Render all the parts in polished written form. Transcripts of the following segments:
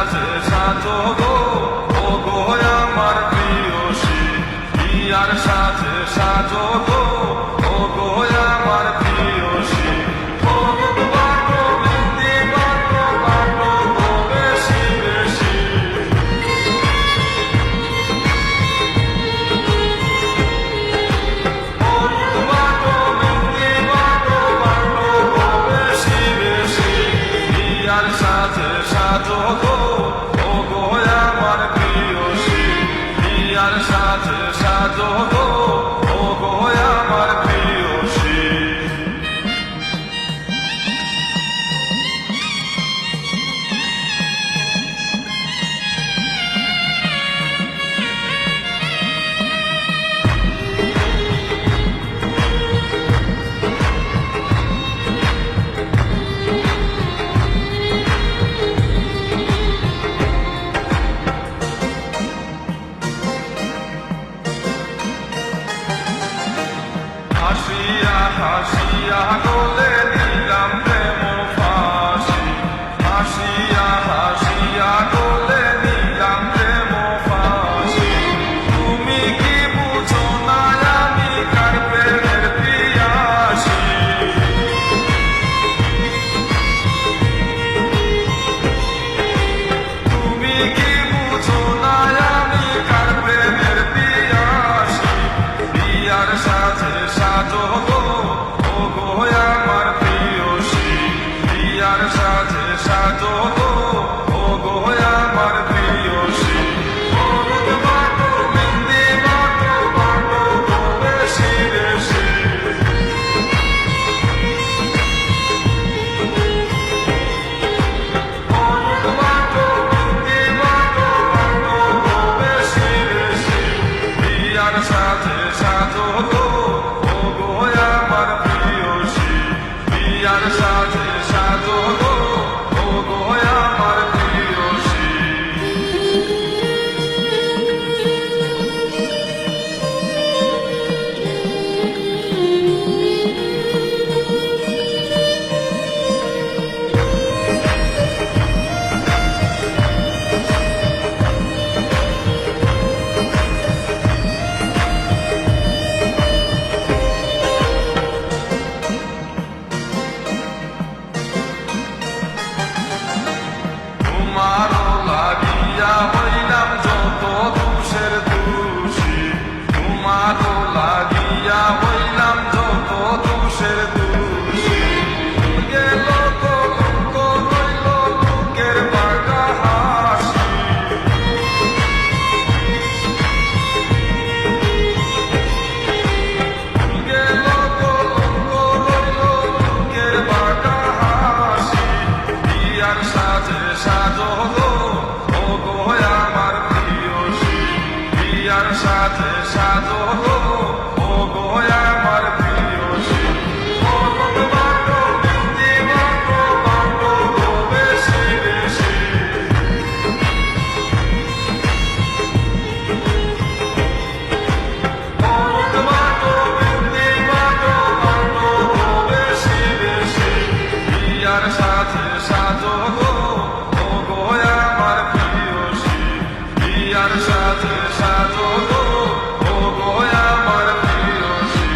সাথে সাজো গো ও গো আমার প্রিয়সী বিয়ার সাথে সাজো গো ও গো আমার প্রিয়সী ও গো বাটো বিন্দি বাটো বাটো গো বেশি বেশি ও গো বাটো বিন্দি বাটো বাটো গো বেশি বেশি বিয়ার সাথে সাজো গো ও গো আমার প্রিয়সী বিয়ার সাথে সাজো গো ও গো আমার প্রিয়সী হাসিয়া হাসিয়া গোলে দিলাম প্রেম ফাঁসি হাসিয়া হাসিয়া গোলে দিলাম প্রেম ফাঁসি তুমি কি বুঝো না আমি কার প্রেমের পিয়াসী তুমি কি বুঝো না আমি কার প্রেমের পিয়াসী বিয়ার সাথে সাজো গো ও গো আমার প্রিয়সী বিয়ার সাথে সাজো গো ও গো আমার প্রিয়সী ও গো বাটো বিন্দি বাটো বাটো গো বেশি বেশি ও গো বাটো বিন্দি বাটো বাটো গো বেশি বেশি বিয়ার সাথে সাজো গো ও গো আমার প্রিয়সী বিয়ার সাথে সাজো গো ও গো আমার প্রিয়সী তোমারও লাগিয়া হইলাম যত দুষের দোষী তোমারও লাগিয়া হইলাম যত দুষের দোষী গেল কলঙ্ক রইল বুকের বাঁকা হাসি গেল কলঙ্ক রইল বুকের বাঁকা হাসি বিয়ার সাথে সাজো গো ও গো আমার প্রিয়সী বিয়ার সাথে সাজো গো ও গো আমার প্রিয়সী ও গো বাটো বিন্দি বাটো বাটো গো বেশি বেশি ও গো বাটো বিন্দি বাটো বাটো গো বেশি বেশি বিয়ার সাথে সাজো গো ও গো আমার প্রিয়সী বিয়ার সাথে সাজো গো ও গো আমার প্রিয়সী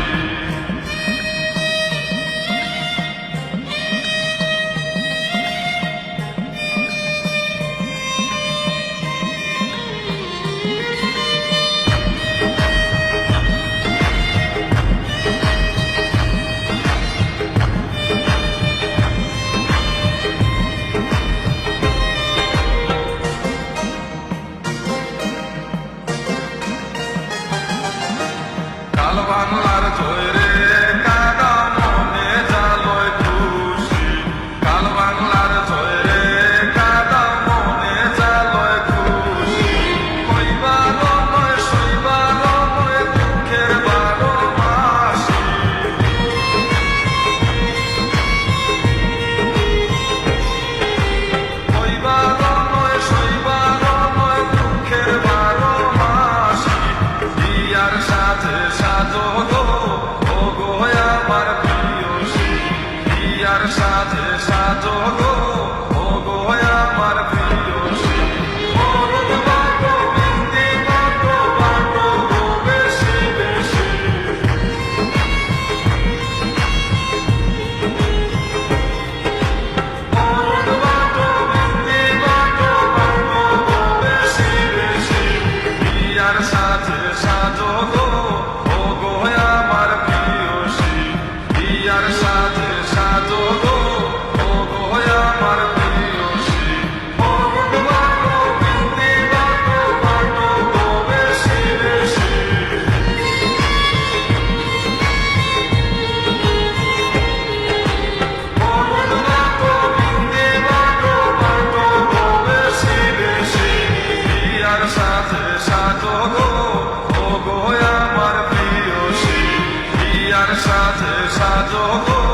কাল বাংলার জয়রে কাদা মনে জালয় খুশি কাল বাংলার জয়রে কাদা মনে জালয় খুশি কইবার নয় সইবার নয় দুঃখের 12 মাসি কইবার নয় সইবার নয় দুঃখের 12 মাসি বিয়ার সাথে সাজো গো ও সাথে সাজো গো